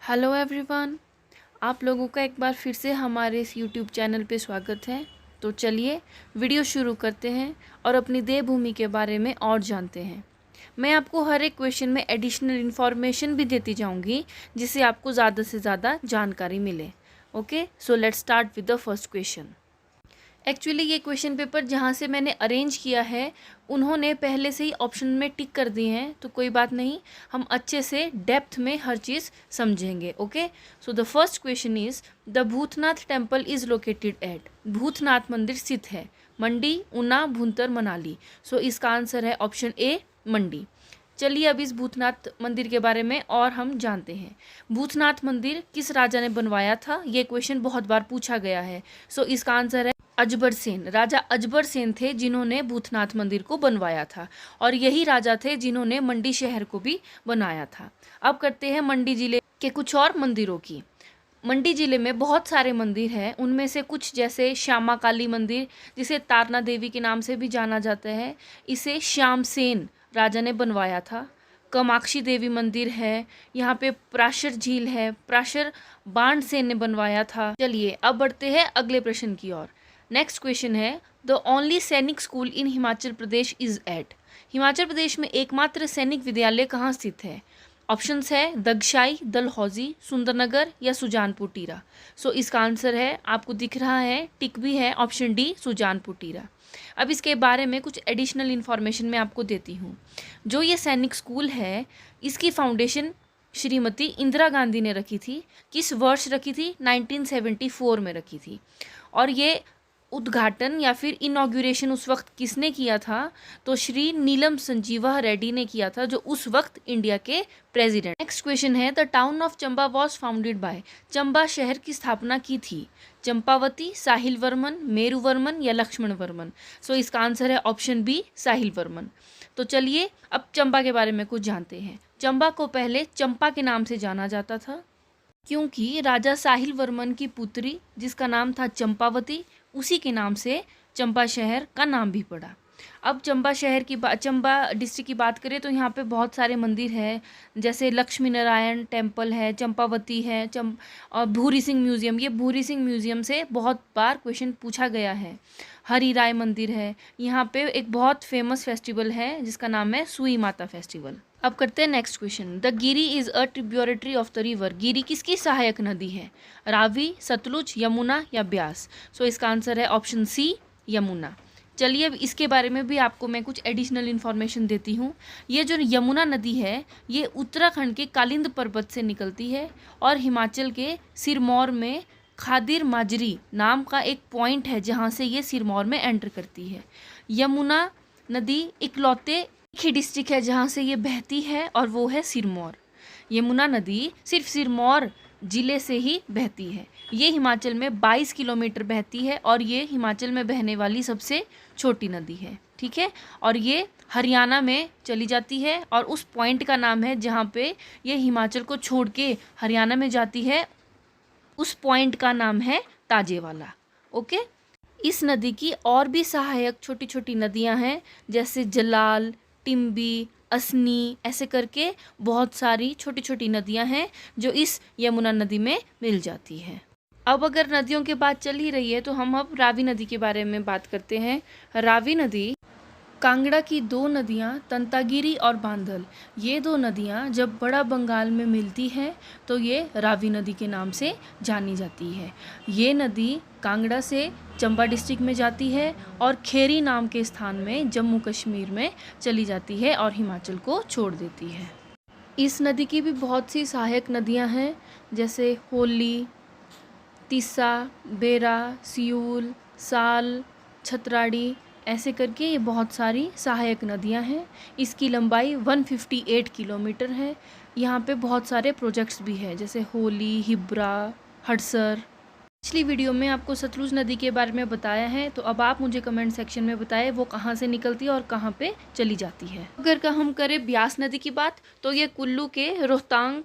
Hello everyone, आप लोगों का एक बार फिर से हमारे इस यूट्यूब चैनल पे स्वागत है। तो चलिए वीडियो शुरू करते हैं और अपनी देवभूमि के बारे में और जानते हैं। मैं आपको हर एक क्वेश्चन में एडिशनल इन्फॉर्मेशन भी देती जाऊंगी जिससे आपको ज़्यादा से ज़्यादा जानकारी मिले। Okay, so let's start with the first question. Actually ये क्वेश्चन पेपर जहाँ से मैंने अरेंज किया है उन्होंने पहले से ही ऑप्शन में टिक कर दिए हैं, तो कोई बात नहीं, हम अच्छे से डेप्थ में हर चीज़ समझेंगे। Okay, so the first question is the Bhootnath temple is located at. Bhootnath मंदिर स्थित है मंडी, ऊना, भुंतर, मनाली। सो इसका आंसर है ऑप्शन ए, मंडी। चलिए अब इस भूतनाथ मंदिर के बारे में और हम जानते हैं। भूतनाथ मंदिर किस राजा ने बनवाया था, ये क्वेश्चन बहुत बार पूछा गया है। सो इसका आंसर है अजबर सेन। राजा अजबर सेन थे जिन्होंने भूतनाथ मंदिर को बनवाया था, और यही राजा थे जिन्होंने मंडी शहर को भी बनाया था। अब करते हैं मंडी जिले के कुछ और मंदिरों की। मंडी जिले में बहुत सारे मंदिर हैं, उनमें से कुछ जैसे श्यामा काली मंदिर, जिसे तारना देवी के नाम से भी जाना जाता है, इसे श्यामसेन राजा ने बनवाया था। कामाक्षी देवी मंदिर है, यहाँ पे प्राशर झील है, प्राशर बाणसेन ने बनवाया था। चलिए अब बढ़ते हैं अगले प्रश्न की ओर। नेक्स्ट क्वेश्चन है the only Sainik school in Himachal Pradesh is at. Himachal Pradesh में एकमात्र सैनिक विद्यालय कहाँ स्थित है? ऑप्शंस है दगशाई, दलहौजी, सुंदरनगर या सुजानपुर टीरा। सो इसका आंसर है, आपको दिख रहा है, टिक भी है, ऑप्शन डी, सुजानपुर टीरा। अब इसके बारे में कुछ एडिशनल इन्फॉर्मेशन मैं आपको देती हूँ। जो ये सैनिक स्कूल है इसकी फाउंडेशन श्रीमती इंदिरा गांधी ने रखी थी। किस वर्ष रखी थी? 1974 में रखी थी। और ये उद्घाटन या फिर इनॉग्रेशन उस वक्त किसने किया था? तो श्री नीलम संजीवा रेड्डी ने किया था, जो उस वक्त इंडिया के प्रेसिडेंट। नेक्स्ट क्वेश्चन है the town of Chamba was founded by. Chamba शहर की स्थापना की थी चंपावती, साहिल वर्मन, मेरू वर्मन या लक्ष्मण वर्मन। सो इसका आंसर है ऑप्शन बी, साहिल वर्मन। तो चलिए अब चंबा के बारे में कुछ जानते हैं। चंबा को पहले चंपा के नाम से जाना जाता था क्योंकि राजा साहिल वर्मन की पुत्री जिसका नाम था चंपावती, उसी के नाम से चंबा शहर का नाम भी पड़ा। अब चंबा डिस्ट्रिक्ट की बात करें तो यहाँ पे बहुत सारे मंदिर हैं, जैसे लक्ष्मी नारायण टेम्पल है, चंपावती है, और भूरी सिंह म्यूज़ियम। ये भूरी सिंह म्यूज़ियम से बहुत बार क्वेश्चन पूछा गया है। हरि राय मंदिर है। यहाँ पे एक बहुत फेमस फेस्टिवल है जिसका नाम है सुई माता फेस्टिवल। अब करते हैं next question. The Giri is a tributary of the river. Giri किसकी सहायक नदी है? रावी, सतलुज, यमुना या ब्यास। सो इसका आंसर है ऑप्शन सी, यमुना। चलिए अब इसके बारे में भी आपको मैं कुछ एडिशनल इन्फॉर्मेशन देती हूँ। ये जो यमुना नदी है ये उत्तराखंड के कालिंद पर्वत से निकलती है और हिमाचल के सिरमौर में खादिर माजरी नाम का एक पॉइंट है जहाँ से ये सिरमौर में एंटर करती है। यमुना नदी इकलौते एक ही डिस्ट्रिक्ट है जहाँ से ये बहती है और वो है सिरमौर। यमुना नदी सिर्फ सिरमौर ज़िले से ही बहती है। ये हिमाचल में 22 किलोमीटर बहती है और ये हिमाचल में बहने वाली सबसे छोटी नदी है। ठीक है, और ये हरियाणा में चली जाती है और उस पॉइंट का नाम है जहाँ पे ये हिमाचल को छोड़ के हरियाणा में जाती है, उस पॉइंट का नाम है ताजेवाला। ओके, इस नदी की और भी सहायक छोटी छोटी नदियाँ हैं, जैसे जलाल, टिम्बी, असनी, ऐसे करके बहुत सारी छोटी छोटी नदियां हैं जो इस यमुना नदी में मिल जाती हैं। अब अगर नदियों की बात चल ही रही है तो हम अब रावी नदी के बारे में बात करते हैं। रावी नदी कांगड़ा की दो नदियां तंतागिरी और बांधल, ये दो नदियां जब बड़ा बंगाल में मिलती हैं तो ये रावी नदी के नाम से जानी जाती है। ये नदी कांगड़ा से चंबा डिस्ट्रिक्ट में जाती है और खेरी नाम के स्थान में जम्मू कश्मीर में चली जाती है और हिमाचल को छोड़ देती है। इस नदी की भी बहुत सी सहायक नदियां हैं, जैसे होली, तीसा, बेरा, सियूल, साल, छतराड़ी, ऐसे करके ये बहुत सारी सहायक नदियां हैं। इसकी लंबाई 158 किलोमीटर है। यहाँ पे बहुत सारे प्रोजेक्ट्स भी हैं, जैसे होली, हिब्रा, हडसर। पिछली वीडियो में आपको सतलुज नदी के बारे में बताया है, तो अब आप मुझे कमेंट सेक्शन में बताएं वो कहाँ से निकलती है और कहाँ पे चली जाती है। अगर हम करें ब्यास नदी की बात तो ये कुल्लू के रोहतांग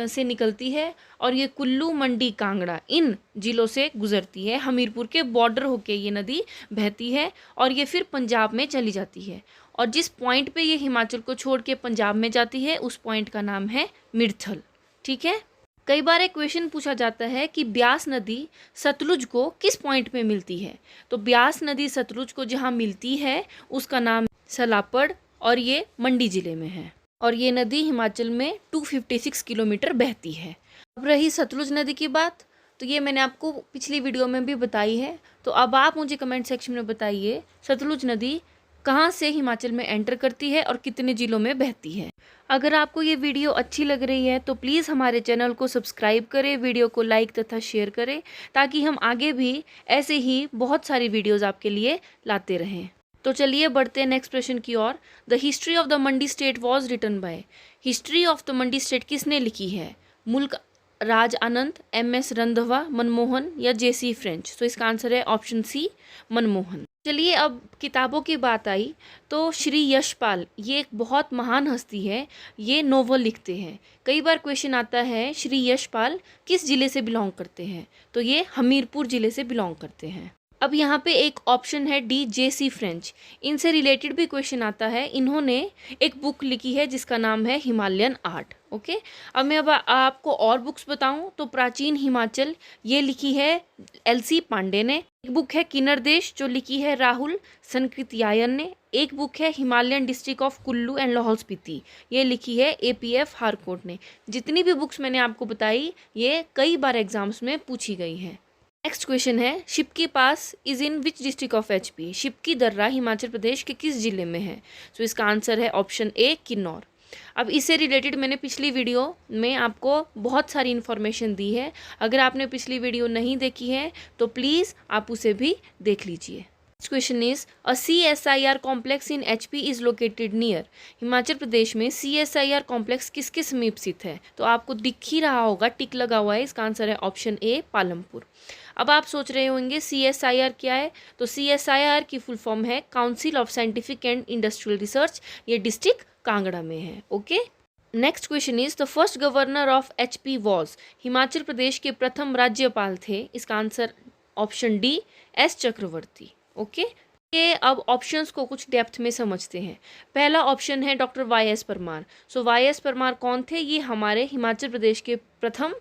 से निकलती है और ये कुल्लू, मंडी, कांगड़ा इन जिलों से गुजरती है। हमीरपुर के बॉर्डर होके ये नदी बहती है और ये फिर पंजाब में चली जाती है, और जिस पॉइंट पे ये हिमाचल को छोड़ के पंजाब में जाती है उस पॉइंट का नाम है मिर्थल। ठीक है, कई बार एक क्वेश्चन पूछा जाता है कि ब्यास नदी सतलुज को किस पॉइंट पे मिलती है। तो ब्यास नदी सतलुज को जहाँ मिलती है उसका नाम सलापड़ और ये मंडी ज़िले में है और ये नदी हिमाचल में 256 किलोमीटर बहती है। अब रही सतलुज नदी की बात, तो ये मैंने आपको पिछली वीडियो में भी बताई है। तो अब आप मुझे कमेंट सेक्शन में बताइए सतलुज नदी कहाँ से हिमाचल में एंटर करती है और कितने ज़िलों में बहती है। अगर आपको ये वीडियो अच्छी लग रही है तो प्लीज़ हमारे चैनल को सब्सक्राइब करें, वीडियो को लाइक तथा शेयर करें ताकि हम आगे भी ऐसे ही बहुत सारी वीडियोस आपके लिए लाते रहें। तो चलिए बढ़ते हैं नेक्स्ट प्रश्न की ओर। The history of the Mandi state was written by. History of the Mandi state किसने लिखी है? मुल्क राज आनंद, एम.एस. रंधावा, मनमोहन या जे.सी. फ्रेंच। तो इसका आंसर है ऑप्शन सी, मनमोहन। चलिए अब किताबों की बात आई तो श्री यशपाल ये एक बहुत महान हस्ती है, ये नोवेल लिखते हैं। कई बार क्वेश्चन आता है श्री यशपाल किस ज़िले से बिलोंग करते हैं? तो ये हमीरपुर ज़िले से बिलोंग करते हैं। अब यहाँ पे एक ऑप्शन है डी, जे.सी. फ्रेंच। इनसे रिलेटेड भी क्वेश्चन आता है। इन्होंने एक बुक लिखी है जिसका नाम है हिमालयन आर्ट। ओके, अब मैं आपको और बुक्स बताऊं तो प्राचीन हिमाचल ये लिखी है एल.सी. पांडे ने। एक बुक है किन्नर देश जो लिखी है राहुल सनकृत्यायन ने। एक बुक है Himalayan district of Kullu and Lahaul Spiti, ये लिखी है ए.पी.एफ. हारकोट ने। जितनी भी बुक्स मैंने आपको बताई ये कई बार एग्जाम्स में पूछी गई हैं। नेक्स्ट क्वेश्चन है Shipki pass is in which district of HP. Shipki दर्रा हिमाचल प्रदेश के किस जिले में है? तो इसका आंसर है ऑप्शन ए, किन्नौर। अब इससे रिलेटेड मैंने पिछली वीडियो में आपको बहुत सारी इन्फॉर्मेशन दी है। अगर आपने पिछली वीडियो नहीं देखी है तो प्लीज़ आप उसे भी देख लीजिए। Next question is a CSIR complex in HP is located near. Himachal Pradesh में CSIR कॉम्प्लेक्स किसके समीप स्थित है? तो आपको दिख ही रहा होगा, टिक लगा हुआ है। इसका आंसर है ऑप्शन ए, पालमपुर। अब आप सोच रहे होंगे CSIR क्या है? तो CSIR की फुल फॉर्म है council of scientific and industrial research. ये डिस्ट्रिक्ट कांगड़ा में है। Okay, next question is the first governor of HP was. Himachal Pradesh के प्रथम राज्यपाल थे। इसका answer option D, S Chakravarti. Okay, ये अब ऑप्शंस को कुछ डेप्थ में समझते हैं। पहला ऑप्शन है डॉक्टर Y.S. परमार। सो Y.S. परमार कौन थे? ये हमारे हिमाचल प्रदेश के प्रथम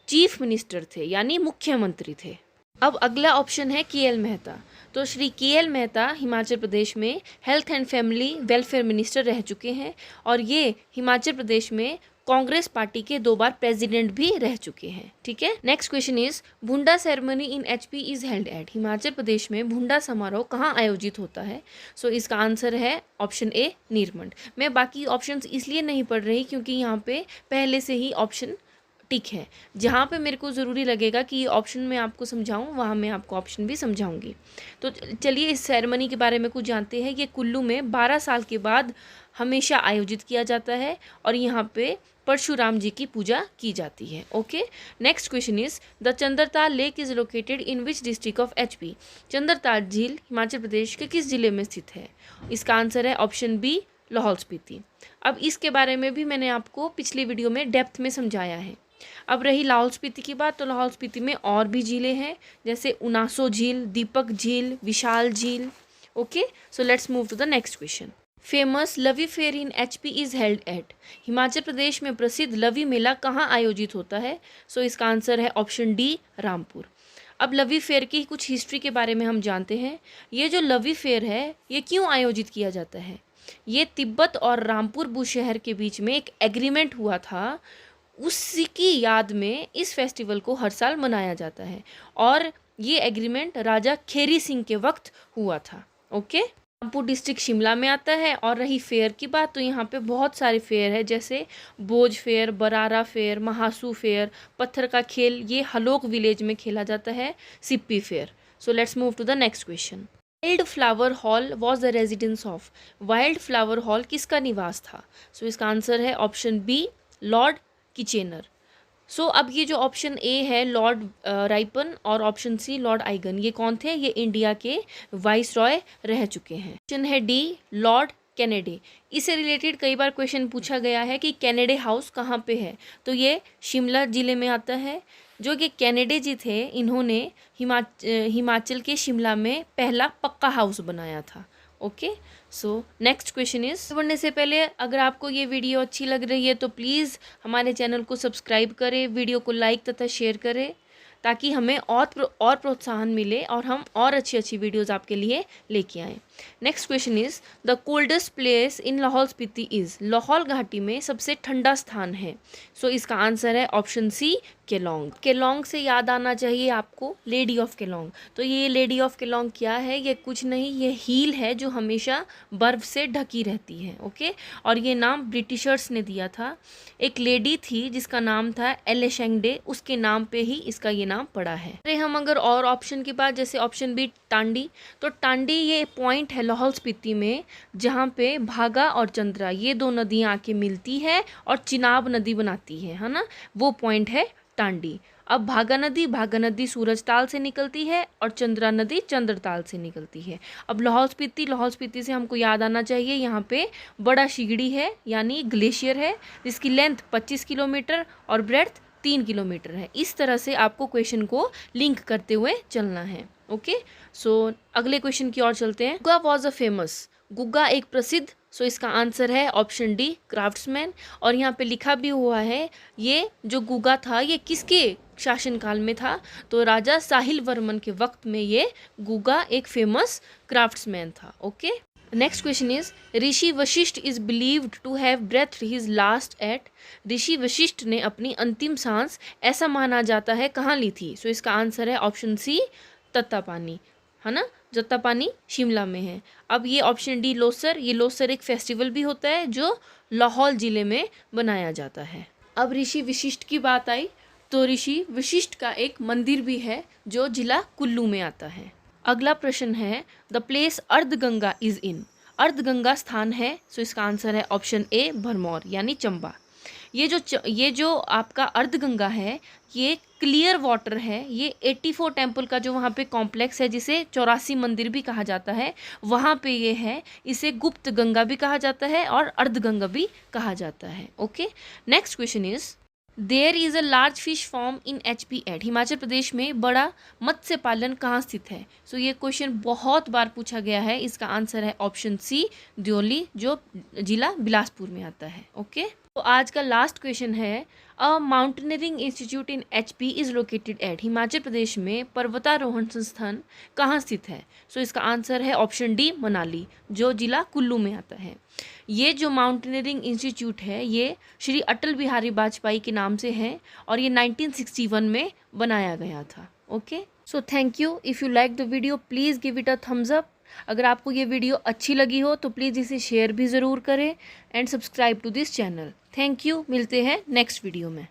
चीफ मिनिस्टर थे, यानी मुख्यमंत्री थे। अब अगला ऑप्शन है KL मेहता। तो श्री KL मेहता हिमाचल प्रदेश में health and family welfare minister रह चुके हैं और ये हिमाचल प्रदेश में कांग्रेस पार्टी के 2 बार प्रेसिडेंट भी रह चुके हैं। ठीक है, next question is Bhunda ceremony in HP is held at. Himachal Pradesh में भुंडा समारोह कहाँ आयोजित होता है? सो इसका आंसर है ऑप्शन ए, नीरमंड। मैं बाकी ऑप्शंस इसलिए नहीं पढ़ रही क्योंकि यहाँ पे पहले से ही ऑप्शन टिक है। जहाँ पे मेरे को ज़रूरी लगेगा कि ये ऑप्शन मैं आपको समझाऊँ वहाँ मैं आपको ऑप्शन भी समझाऊंगी। तो चलिए इस सेरेमनी के बारे में कुछ जानते हैं। ये कुल्लू में 12 साल के बाद हमेशा आयोजित किया जाता है और यहाँ पे परशुराम जी की पूजा की जाती है। Okay, next question is the Chandratal lake is located in which district of HP। Chandratal झील हिमाचल प्रदेश के किस जिले में स्थित है? इसका आंसर है ऑप्शन बी, लाहौल स्पीति। अब इसके बारे में भी मैंने आपको पिछली वीडियो में डेप्थ में समझाया है। अब रही लाहौल स्पीति की बात, तो लाहौल स्पीति में और भी झीलें हैं जैसे उनासो झील, दीपक झील, विशाल झील। Okay, so let's move to the next question. Famous Lavi fair in HP is held at. Himachal Pradesh में प्रसिद्ध लवी मेला कहाँ आयोजित होता है? सो इसका आंसर है ऑप्शन डी, रामपुर। अब लवी फेयर की कुछ हिस्ट्री के बारे में हम जानते हैं। ये जो लवी फेयर है ये क्यों आयोजित किया जाता है? ये तिब्बत और रामपुर बुशहर के बीच में एक एग्रीमेंट हुआ था, उसी की याद में इस फेस्टिवल को हर साल मनाया जाता है और ये एग्रीमेंट राजा खेरी सिंह के वक्त हुआ था। ओके, रामपुर डिस्ट्रिक्ट शिमला में आता है। और रही फेयर की बात, तो यहाँ पे बहुत सारे फेयर है जैसे बोझ फेयर, बरारा फेयर, महासू फेयर, पत्थर का खेल ये हलोक विलेज में खेला जाता है, Sippi fair. So let's move to the next question. Wildflower Hall was the residence of. Wildflower Hall किसका निवास था? सो इसका आंसर है option B, Lord Kitchener. So अब ये जो ऑप्शन ए है लॉर्ड राइपन और ऑप्शन सी लॉर्ड आइगन, ये कौन थे? ये इंडिया के वाइस रॉय रह चुके हैं। ऑप्शन है डी, लॉर्ड कैनेडे। इससे रिलेटेड कई बार क्वेश्चन पूछा गया है कि कैनेडे हाउस कहाँ पे है, तो ये शिमला ज़िले में आता है। जो कि कैनेडे जी थे इन्होंने हिमाचल के शिमला में पहला पक्का हाउस बनाया था। Okay, so next question is, बढ़ने से पहले अगर आपको ये वीडियो अच्छी लग रही है तो प्लीज़ हमारे चैनल को सब्सक्राइब करें, वीडियो को लाइक तथा शेयर करें, ताकि हमें और प्रोत्साहन मिले और हम और अच्छी अच्छी वीडियोज़ आपके लिए लेके आएँ। Next question is, the coldest place in Lahaul Spiti is, Lahaul घाटी में सबसे ठंडा स्थान है। सो इसका आंसर है ऑप्शन सी, केलोंग। केलोंग से याद आना चाहिए आपको लेडी ऑफ केलोंग। तो ये लेडी ऑफ केलोंग क्या है, ये कुछ नहीं, ये हील है जो हमेशा बर्फ़ से ढकी रहती है। ओके, और ये नाम ब्रिटिशर्स ने दिया था। एक लेडी थी जिसका नाम था एलेशेंगडे, उसके नाम पे ही इसका ये नाम पड़ा है। अरे हम अगर और ऑप्शन की बात, जैसे ऑप्शन बी टांडी, तो टांडी ये पॉइंट है लाहौल स्पीति में जहाँ पे भागा और चंद्रा ये दो नदियाँ आके मिलती है और चिनाब नदी बनाती है ना, वो पॉइंट है टांडी। अब भागा नदी सूरज ताल से निकलती है और चंद्रा नदी चंद्रताल से निकलती है। अब लाहौल स्पीति से हमको याद आना चाहिए यहाँ पे बड़ा शिगड़ी है यानी ग्लेशियर है, जिसकी लेंथ 25 किलोमीटर और ब्रेड्थ 3 किलोमीटर है। इस तरह से आपको क्वेश्चन को लिंक करते हुए चलना है। ओके, सो अगले क्वेश्चन की ओर चलते हैं। Gugga was a famous, Gugga एक प्रसिद्ध, सो इसका आंसर है ऑप्शन डी, क्राफ्ट्समैन। और यहाँ पे लिखा भी हुआ है ये जो गुग्गा था ये किसके शासनकाल में था, तो राजा साहिल वर्मन के वक्त में ये गुग्गा एक फेमस क्राफ्ट्समैन था। Okay, next question is, Rishi Vashishtha is believed to have breathed his last at, Rishi Vashishtha ने अपनी अंतिम सांस ऐसा माना जाता है कहाँ ली थी। सो इसका आंसर है ऑप्शन सी, तत्तापानी, है ना, तत्तापानी शिमला में है। अब ये ऑप्शन डी लोसर, ये लोसर एक फेस्टिवल भी होता है जो लाहौल ज़िले में बनाया जाता है। अब ऋषि वशिष्ठ की बात आई तो ऋषि वशिष्ठ का एक मंदिर भी है जो जिला कुल्लू में आता है। अगला प्रश्न है, द प्लेस अर्धगंगा इज़ इन, अर्धगंगा स्थान है। सो इसका आंसर है ऑप्शन ए, भरमौर यानी चंबा। ये जो आपका अर्धगंगा है ये क्लियर वाटर है, ये 84 टेम्पल का जो वहाँ पे कॉम्प्लेक्स है जिसे 84 मंदिर भी कहा जाता है, वहाँ पे ये है। इसे गुप्त गंगा भी कहा जाता है और अर्धगंगा भी कहा जाता है। Okay, next question is, there is a large fish farm in HP at, Himachal Pradesh में बड़ा मत्स्य पालन कहाँ स्थित है। सो ये क्वेश्चन बहुत बार पूछा गया है, इसका आंसर है ऑप्शन सी, द्योली, जो जिला बिलासपुर में आता है। ओके, तो आज का लास्ट क्वेश्चन है, a mountaineering institute in HP is located at, Himachal Pradesh में पर्वतारोहण संस्थान कहाँ स्थित है। सो इसका आंसर है ऑप्शन डी, मनाली, जो जिला कुल्लू में आता है। ये जो माउंटेनियरिंग इंस्टीट्यूट है ये श्री अटल बिहारी वाजपेयी के नाम से है और ये 1961 में बनाया गया था। Okay, so thank you. If you like the video please give it a thumbs up. अगर आपको ये वीडियो अच्छी लगी हो तो प्लीज़ इसे शेयर भी ज़रूर करें and subscribe to this channel. Thank you, मिलते हैं नेक्स्ट वीडियो में।